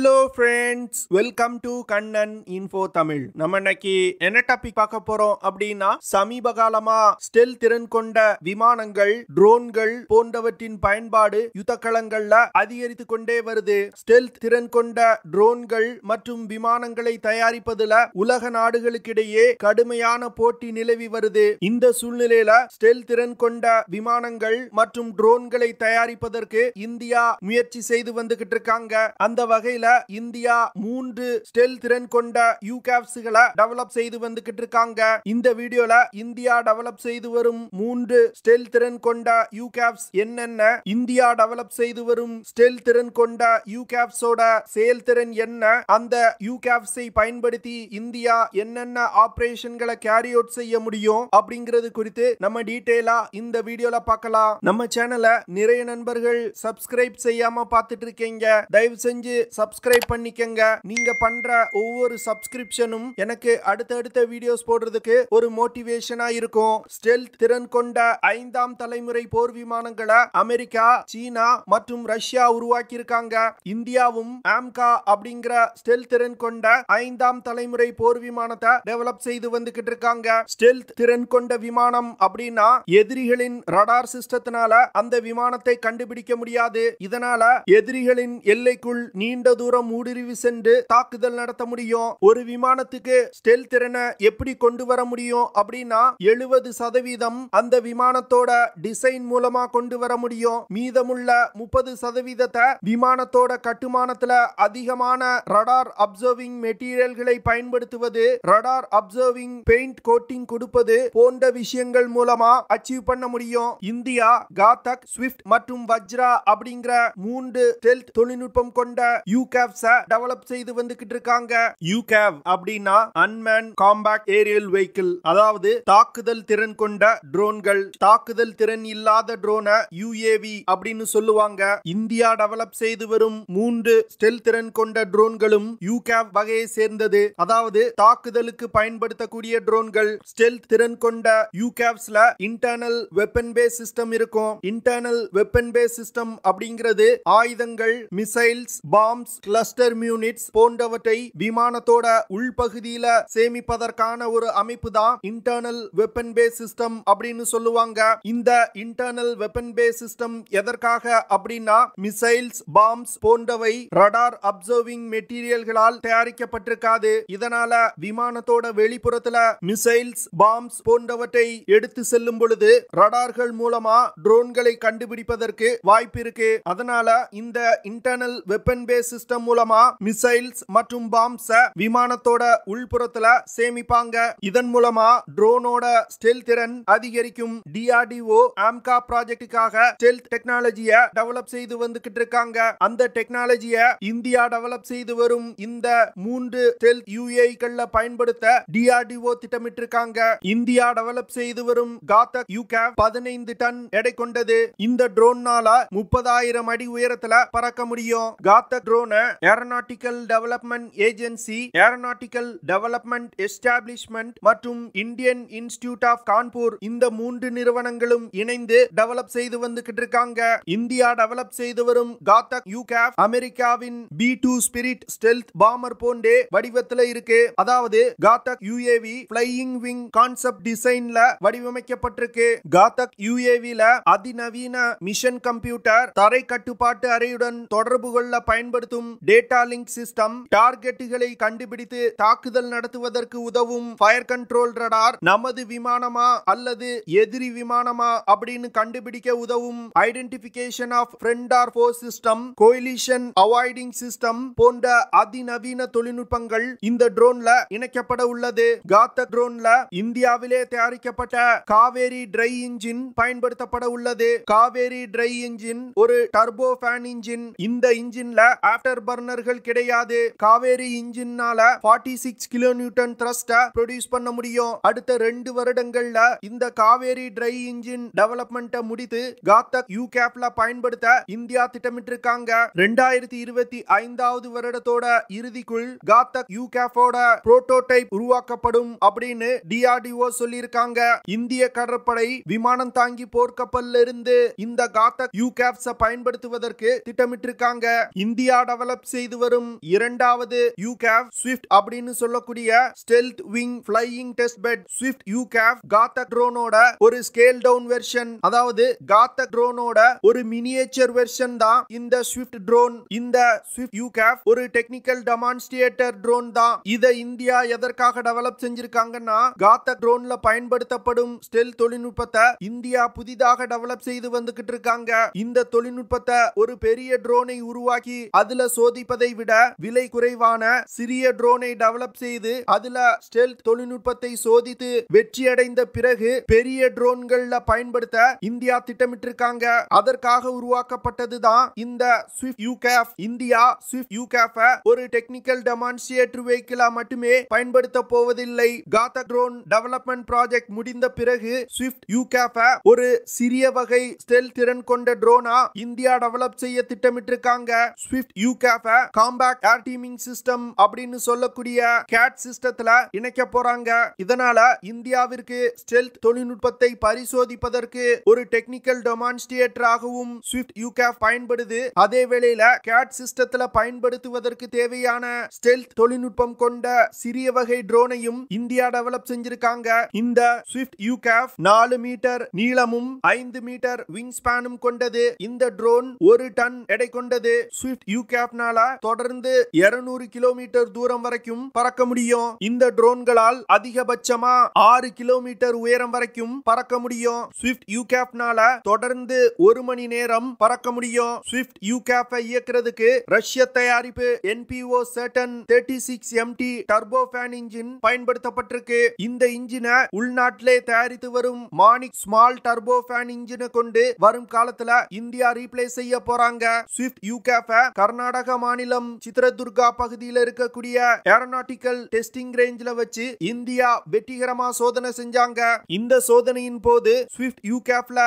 Hello friends, welcome to Kannan Info Tamil. நம்ம இன்னைக்கு என்ன டாபிக் பார்க்க போறோம் அப்படின்னா சமீப காலமா ஸ்டெல் திறன் கொண்ட விமானங்கள், ட்ரோன்கள் போன்றவற்றின் பயன்பாடு யுத்தக்களங்கள்ல அதிகரித்து கொண்டே வருது. ஸ்டெல் திறன் கொண்ட ட்ரோன்கள் மற்றும் விமானங்களை தயாரிப்பதுல உலக நாடுகளுக்கிடையே கடுமையான போட்டி நிலவி வருது. இந்த சூழ்நிலையில ஸ்டெல் திறன் கொண்ட விமானங்கள் மற்றும் ட்ரோன்களை தயாரிப்பதற்கு இந்தியா முயற்சி செய்து வந்துகிட்டு இருக்காங்க. அந்த வகையில இந்தியா 3 ஸ்டெல் திறன் கொண்ட யூகாவ்ஸ்களை டெவலப் செய்து வந்துகிட்டு இருக்காங்க. இந்த வீடியோல இந்தியா டெவலப் செய்து வரும் 3 ஸ்டெல் திறன் கொண்ட யூகாவ்ஸ் என்னென்ன, இந்தியா டெவலப் செய்து வரும் ஸ்டெல் திறன் கொண்ட யூகாவ்ஸோட செயல்திறன் என்ன, அந்த யூகாவ்ஸை பயன்படுத்தி இந்தியா என்னென்ன ஆபரேஷன்களை கேரி அவுட் செய்ய முடியும் அப்படிங்கிறது குறித்து நம்ம டீடைலா இந்த வீடியோல பார்க்கலாம். நம்ம சேனலை நிறைய நண்பர்கள் சப்ஸ்கிரைப் செய்யாம பார்த்துட்டு இருக்கீங்க. தயவு செஞ்சு சப்ஸ்கிரைப் பண்ணிக்கங்க. நீங்க பண்ற ஒவ்வொரு சப்ஸ்கிரிப்ஷனும் எனக்கு அடுத்தடுத்த வீடியோஸ் போடுறதுக்கு ஒரு மோட்டிவேஷனா இருக்கும். ஸ்டெல் திறன் கொண்ட 5ஆம் தலைமுறை போர் விமானங்களை அமெரிக்கா, சீனா மற்றும் ரஷ்யா உருவாக்கி இருக்காங்க. இந்தியாவும் ஆம்கா அப்படிங்கிற ஸ்டெல் திறன் கொண்ட 5ஆம் தலைமுறை போர் விமானத்தை டெவலப் செய்து வந்துகிட்டு இருக்காங்க. ஸ்டெல் திறன் கொண்ட விமானம் அப்படின்னா எதிரிகளின் ரடார் சிஸ்டத்தினால அந்த விமானத்தை கண்டுபிடிக்க முடியாது. இதனால எதிரிகளின் எல்லைக்குள் நீண்ட தூரம் ஊடுருவி சென்று தாக்குதல் நடத்த முடியும். ஒரு விமானத்துக்கு ஸ்டெல் திறனை எப்படி கொண்டு வர முடியும் அப்படின்னா 70% அந்த விமானத்தோட டிசைன் மூலமா கொண்டு வர முடியும். மீதமுள்ள 30% விமானத்தோட கட்டுமானத்துல அதிகமான ரடார் அப்சர்விங் மெட்டீரியல்களை பயன்படுத்துவது, ரடார் அப்சர்விங் பெயிண்ட் கோட்டிங் கொடுப்பது போன்ற விஷயங்கள் மூலமா அச்சீவ் பண்ண முடியும். இந்தியா காத்தக், ஸ்விஃப்ட் மற்றும் வஜ்ரா அப்படிங்கிற 3 ஸ்டெல்த் தொழில்நுட்பம் கொண்ட யூகாவ்ஸ டெவலப் செய்து வந்துகிட்டு இருக்காங்க. யூகாவ் அப்படின்னா அன்மேன் காம்பேக்ட் ஏரியல் வெஹிக்கிள், அதாவது தாக்குதல் திறன் கொண்ட ட்ரோன்கள். தாக்குதல் திறன் இல்லாத ட்ரோனை யுஏவி அப்படின்னு சொல்லுவாங்க. இந்தியா டெவலப் செய்து வரும் 3 ஸ்டெல் திறன் கொண்ட ட்ரோன்களும் யூகாவ் வகையை சேர்ந்தது. அதாவது தாக்குதலுக்கு பயன்படுத்தக்கூடிய ட்ரோன்கள். ஸ்டெல் திறன் கொண்ட யூகாவ்ஸ்ல இன்டர்னல் வெப்பன் பேஸ் சிஸ்டம் இருக்கும். இன்டர்னல் வெப்பன் பேஸ் சிஸ்டம் அப்படிங்கிறது ஆயுதங்கள், மிசைல்ஸ், பாம்ஸ், கிளஸ்டர் யூனிட்ஸ் போன்றவற்றை விமானத்தோட உள்பகுதியில சேமிப்பதற்கான ஒரு அமைப்பு தான் இன்டர்னல் வெப்பன் பேஸ் சிஸ்டம் அப்படின்னு சொல்லுவாங்க. இந்த இன்டர்னல் வெப்பன் பேஸ் சிஸ்டம் எதற்காக அப்படின்னா மிசைல்ஸ், பாம்ஸ் போன்றவை ரடார் அப்சர்விங் மெட்டீரியல்களால் தயாரிக்கப்பட்டிருக்காது. இதனால விமானத்தோட வெளிப்புறத்துல மிசைல்ஸ், பாம்ஸ் போன்றவற்றை எடுத்து செல்லும் பொழுது ரடார்கள் மூலமா ட்ரோன்களை கண்டுபிடிப்பதற்கு வாய்ப்பு இருக்கு. அதனால இந்த இன்டர்னல் வெப்பன் பேஸ் சிஸ்டம் மூலமா மிசைல்ஸ் மற்றும் பாம்ஸ் விமானத்தோட உள்புறத்துல சேமிப்பாங்க. இதன் மூலமா ட்ரோனோட ஸ்டெல் திறன் அதிகரிக்கும். டிஆர்டிஓ ஆம்கா ப்ராஜெக்டுக்காக ஸ்டெல்த் டெக்னாலஜியை டெவலப் செய்து வந்துகிட்டு இருக்காங்க. அந்த டெக்னாலஜியை இந்தியா டெவலப் செய்து வரும் இந்த 3 ஸ்டெல்த் யூஏவிகள்ல பயன்படுத்த டிஆர்டிஓ திட்டமிட்டு இருக்காங்க. இந்தியா டெவலப் செய்து வரும் காத்தக் யூகாவ் 15 டன் எடை கொண்டது. இந்த ட்ரோன்னால 30,000 அடி உயரத்துல பறக்க முடியும். காத்தக் ட்ரோனை aeronautical development agency, aeronautical development establishment மற்றும் இந்தியன் இன்ஸ்டிடியூட் ஆஃப் கான்பூர் இந்த 3 நிறுவனங்களும் இணைந்து டெவலப் செய்து வந்துகிட்டு இருக்காங்க. இந்தியா டெவலப் செய்து வரும் காத்தக் யூகாவ் அமெரிக்காவின் B2 ஸ்பிரிட் ஸ்டெல்த் பாமர் போன்றே வடிவத்துல இருக்கு. அதாவது காத்தக் யூஏவி ஃப்ளையிங் விங் கான்செப்ட் டிசைன்ல வடிவமைக்கப்பட்டிருக்கு. காத்தக் யூஏவில அதிநவீன மிஷன் கம்ப்யூட்டர், தரை கட்டுப்பாட்டு அறையுடன் தொடர்பு கொள்ள பயன்படுத்தும் டேட்டா லிங்க் சிஸ்டம், டார்கெட்டுகளை கண்டுபிடித்து தாக்குதல் நடத்துவதற்கு உதவும் ஃபயர் கண்ட்ரோல் ரடார், நமது விமானமா அல்லது எதிரி விமானமா அப்படின்னு கண்டுபிடிக்க உதவும் ஐடென்டிபிகேஷன் ஆஃப் ஃப்ரெண்ட் ஆர் ஃபோ சிஸ்டம், கோலிஷன் அவாய்டிங் சிஸ்டம் போன்ற அதிநவீன தொழில்நுட்பங்கள் இந்த ட்ரோன்ல இணைக்கப்பட உள்ளது. காத்தக் ட்ரோன்ல இந்தியாவிலே தயாரிக்கப்பட்ட காவேரி ட்ரை இன்ஜின் பயன்படுத்தப்பட உள்ளது. காவேரி ட்ரை இன்ஜின் ஒரு டர்போ ஃபேன் இன்ஜின். இந்த இன்ஜின்ல ஆஃப்டர் பர்னர்கள் கிடையாது. Kaveri இன்ஜின்னால 46 kilo newton thrust produce பண்ண முடியும். அடுத்த 2 வருடங்கள்ல இந்த காவேரி ட்ரை இன்ஜின் டெவலப்மெண்ட்டை முடித்து காத்தக் யூகாவ்ல பயன்படுத்த இந்தியா திட்டமிட்டு இருக்காங்க. 2025வது வருடத்தோட இறுதிக்குள் காத்தக் யூகாவோட புரோட்டோடைப் உருவாக்கப்படும் அப்படின்னு டிஆர்டிஓ சொல்லியிருக்காங்க. இந்திய கடற்படை விமானம் தாங்கி போர்க்கப்பல்ல இருந்து இந்த காத்தக் யூகாவ்ஸை பயன்படுத்துவதற்கு திட்டமிட்டிருக்காங்க. இந்தியா டெவலப் டெவலப் செய்து வரும் இரண்டாவது ucav ஸ்விஃப்ட் அப்படின்னு சொல்லக்கூடிய stealth wing flying test bed swift ucav Ghatak ட்ரோனோட ஒரு ஸ்கேல் டவுன் வெர்ஷன். அதாவது Ghatak ட்ரோனோட ஒரு மினியேச்சர் வெர்ஷன் தான் இந்த ஸ்விஃப்ட் ட்ரோன். இந்த ஸ்விஃப்ட் ucav ஒரு டெக்னிக்கல் டெமான்ஸ்ட்ரேட்டர் ட்ரோன் தான். இதை இந்தியா எதற்காக டெவலப் செஞ்சிருக்காங்கன்னா Ghatak ட்ரோன்ல பயன்படுத்தப்படும் ஸ்டெல்த் தொழில்நுட்பத்தை இந்தியா புதிதாக டெவலப் செய்து வந்துகிட்டு இருக்காங்க. இந்த தொழில்நுட்பத்தை ஒரு பெரிய ட்ரோனை உருவாக்கி அதுல சோதிப்பதை விட விலை குறைவான சிறிய ட்ரோனை டெவலப் செய்து அதுல ஸ்டெல்த் தொழில்நுட்பத்தை சோதித்து வெற்றியடைந்த பிறகு பெரிய ட்ரோன்கள்ல பயன்படுத்த இந்தியா திட்டமிட்டிருக்காங்க. அதற்காக உருவாக்கப்பட்டதுதான் இந்த swift ucav. India Swift ucav ஒரு டெக்னிக்கல் டெமான்ஸ்ட்ரேட்டர் வெஹிக்கிளா மட்டுமே பயன்படுத்த போவதில்லை. Ghatak ட்ரோன் டெவலப்மெண்ட் ப்ராஜெக்ட் முடிந்த பிறகு ஸ்விஃப்ட் ucav ஒரு சிறிய வகை ஸ்டெல்த் திறன் கொண்ட ட்ரோனா இந்தியா டெவலப் செய்ய திட்டமிட்டிருக்காங்க. ஸ்விஃப்ட் ucav காம்பாக்ட் ஏர் டீமிங் சிஸ்டம் அப்படின்னு சொல்லக்கூடிய கேட் சிஸ்டத்துல இணைக்க போறாங்க. இதனால இந்தியாவிற்கு ஸ்டெல்த் தொழில்நுட்பத்தை பரிசோதிப்பதற்கு ஒரு டெக்னிக்கல் டெமான்ஸ்ட்ரேட்டர் ஆகவும் ஸ்விஃப்ட் ucav பயன்படுது. அதே வேளையில கேட் சிஸ்டத்துல பயன்படுத்துவதற்கு தேவையான ஸ்டெல்த் தொழில்நுட்பம் கொண்ட சிறிய வகை ட்ரோனையும் இந்தியா டெவலப் செஞ்சிருக்காங்க. இந்த ஸ்விஃப்ட் ucav 4 மீட்டர் நீளமும் 5 மீட்டர் விங் ஸ்பானும் கொண்டது. இந்த ட்ரோன் 1 டன் எடை கொண்டது. ஸ்விஃப்ட் ucavனால தொடர்ந்து 200 கிலோமீட்டர் தூரம் வரைக்கும் பறக்க முடியும். இந்த ட்ரோன்களால் அதிகபட்சமா 6 கிலோமீட்டர் உயரம் வரைக்கும் பறக்க முடியும். ஸ்விஃப்ட் ucavனால தொடர்ந்து 1 மணி நேரம் பறக்க முடியும். ஸ்விஃப்ட் ucav இயக்குறதுக்கு ரஷ்ய தயாரிப்பு NPO Saturn 36MT turbofan engine பயன்படுத்தப்பட்டிருக்கு. இந்த இன்ஜினை உள்நாட்டிலே தயாரித்து வரும் மானிக் ஸ்மால் டர்போஃபேன் இன்ஜினை கொண்டு வரும் காலத்துல இந்தியா ரீப்ளேஸ் செய்ய போறாங்க. ஸ்விஃப்ட் ucav கர்நாடக மாநிலம் சித்ரதுர்கா பகுதியில் இருக்கக்கூடிய ஏரோநாட்டிக்கல் டெஸ்டிங் ரேஞ்சில வச்சு இந்தியா வெற்றிகரமா சோதனை செஞ்சாங்க. இந்த சோதனையின் போது ஸ்விஃப்ட் ucavல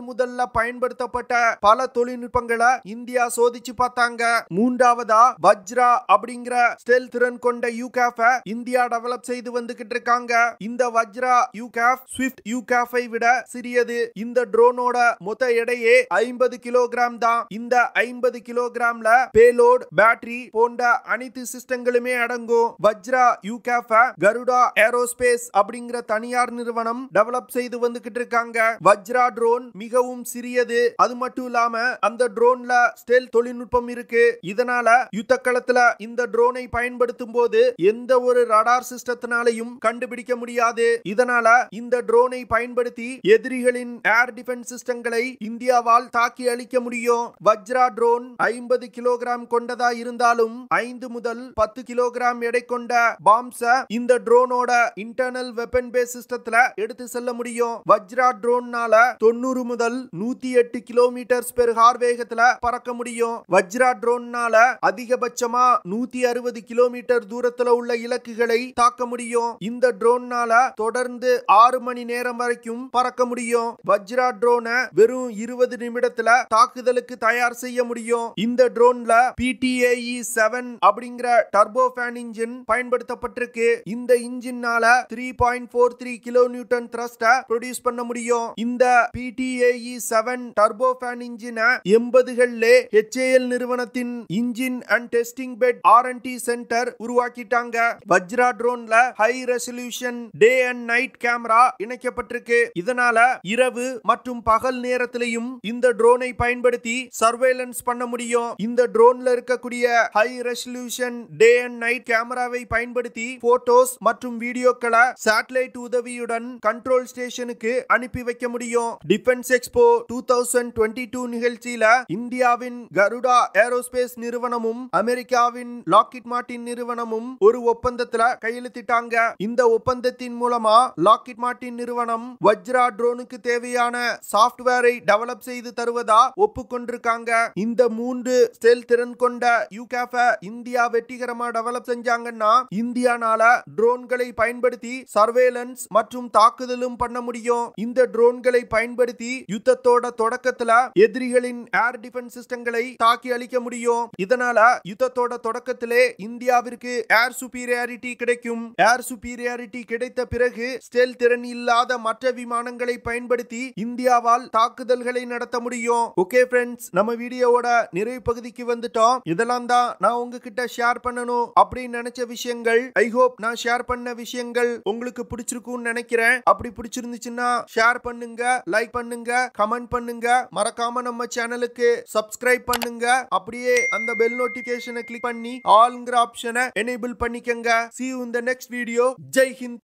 முதல்ல பயன்படுத்தப்பட்ட பல தொழில்நுட்பங்களை இந்தியா சோதிச்சு பார்த்தாங்க. மூன்றாவதா வஜ்ரா அப்படிங்கிற ஸ்டெல்த் திறன் கொண்ட ucav இந்தியா டெவலப் செய்து வந்துகிட்டு இருக்காங்க. இந்த வஜ்ரா ucav ஸ்விஃப்ட் ucav விட சிறியது. இந்த ட்ரோனோட மொத்த எடையே 50 கிலோகிராம் தான். இந்த 50 கிலோகிராம்ல பேலோட், பேட்டரி போன்ற அனைத்து சிஸ்டங்களுமே அடங்கும். வஜ்ரா ucav கருடா ஏரோஸ்பேஸ் அப்படிங்கிற தனியார் நிறுவனம் டெவலப் செய்து வந்துகிட்டு இருக்காங்க. வஜ்ரா ட்ரோன் மிகவும் சிறியது. அது மட்டும் இல்லாம அந்த ட்ரோன்ல ஸ்டெல்த் தொழில்நுட்பம் இருக்கு. இதனால யுத்த களத்துல இந்த ட்ரோனை பயன்படுத்தும் போது எந்த ஒரு ரடார் சிஸ்டத்தினாலையும் கண்டுபிடிக்க முடியாது. இதனால இந்த ட்ரோனை பயன்படுத்தி எதிரிகளின் ஏர் டிஃபென்ஸ் சிஸ்டங்களை இந்தியாவால் தாக்கி அழிக்க முடியும். வஜ்ரா ட்ரோன் 50 கிலோகிராம் கொண்டதா இருந்தாலும் 5 முதல் 10 கிலோகிராம் எடை கொண்ட பாம்ஸ் இந்த ட்ரோனோட இன்டர்னல் வெப்பன் பேஸ் சிஸ்டத்துல எடுத்து செல்ல முடியும். வஜ்ரா ட்ரோன்னால 90 முதல் 108 கிலோமீட்டர் பெர் ஹார் வேகத்துல பறக்க முடியும். வஜ்ரா ட்ரோன்னால அதிகபட்சமா 160 கிலோமீட்டர் தூரத்துல உள்ள இலக்குகளை தாக்க முடியும். இந்த ட்ரோன்னால தொடர்ந்து 6 மணி நேரம் வரைக்கும் பறக்க முடியும். வஜ்ரா ட்ரோனை வெறும் 20 நிமிடத்துல தாக்குதலுக்கு தயார் செய்ய முடியும். இந்த ட்ரோன்ல PTAE 7 அப்படிங்கிற டர்போஃபேன் இன்ஜின் பயன்படுத்தப்பட்டிருக்கு. இந்த இன்ஜின்னால 3.43 கிலோ நியூட்டன் த்ரஸ்ட ப்ரொடியூஸ் பண்ண முடியும். இந்த PTAE 7 டர்போஃபேன் இன்ஜினை 80களிலே HAL நிறுவனத்தின் engine and testing bed R&D centre உருவாக்கிட்டாங்க. வஜ்ரா ட்ரோன்ல high resolution day and night camera இணைக்கப்பட்டிருக்கு. இதனால இரவு மற்றும் பகல் நேரத்திலையும் இந்த ட்ரோனை பயன்படுத்தி சர்வேலன்ஸ் பண்ண முடியும். இந்த ட்ரோன்ல இருக்கக்கூடிய high resolution day and night கேமராவை பயன்படுத்தி போட்டோஸ் மற்றும் வீடியோக்களை சேட்டலைட் உதவியுடன் கண்ட்ரோல் ஸ்டேஷனுக்கு அனுப்பி வைக்க முடியும். டிஃபென்ஸ் எக்ஸ்போ 2022 நிகழ்ச்சியில இந்தியாவின் கருடா ஏரோஸ்பேஸ் நிறுவனமும் அமெரிக்காவின் லாக்ஹீட் மார்டின் நிறுவனமும் ஒரு ஒப்பந்தத்துல கையெழுத்திட்டாங்க. இந்த ஒப்பந்தத்தின் மூலமா லாக்ஹீட் மார்டின் நிறுவனம் வஜ்ரா ட்ரோனுக்கு தேவையான சாஃப்ட்வேரை டெவலப் செய்து தருவதா ஒப்புக்கொண்டிருக்காங்க. இந்த 3 ஸ்டெல்த் திறன் கொண்ட ucav இந்தியா வெற்றிகரமா டெவலப் செஞ்சாங்கன்னா இந்தியானால ட்ரோன்களை பயன்படுத்தி சர்வேலன்ஸ் மற்றும் தாக்குதலும் பண்ண முடியும். இந்த ட்ரோன்களை பயன்படுத்தி யுத்தத்தோட தொடக்கத்துல எதிரிகளின் ஏர் டிஃபென்ஸ் சிஸ்டங்களை தாக்கி அழிக்க முடியும். இதனால யுத்தத்தோட தொடக்கத்திலே இந்தியாவிற்கு ஏர் சுப்பீரியாரிட்டி கிடைக்கும். ஏர் சுப்பீரியாரிட்டி கிடைத்த பிறகு ஸ்டெல்த் திறன் இல்லாத மற்ற விமானங்களை பயன்படுத்தி இந்தியாவால் தாக்குதல்களை நடத்த முடியும். ஓகே ஃப்ரெண்ட்ஸ், நம்ம வீடியோவோட நிறைவு பகுதிக்கு வந்துட்டோம். போறோம். இதெல்லாம் தான் நான் உங்ககிட்ட ஷேர் பண்ணணும் அப்படின்னு நினைச்ச விஷயங்கள். ஐ ஹோப் நான் ஷேர் பண்ண விஷயங்கள் உங்களுக்கு பிடிச்சிருக்கும்னு நினைக்கிறேன். அப்படி பிடிச்சிருந்துச்சுன்னா ஷேர் பண்ணுங்க, லைக் பண்ணுங்க, கமெண்ட் பண்ணுங்க. மறக்காம நம்ம சேனலுக்கு சப்ஸ்கிரைப் பண்ணுங்க. அப்படியே அந்த பெல் நோட்டிபிகேஷனை கிளிக் பண்ணி ஆல்ங்கிற ஆப்ஷனை எனேபிள் பண்ணிக்கங்க. See you in the next video. Jai Hind.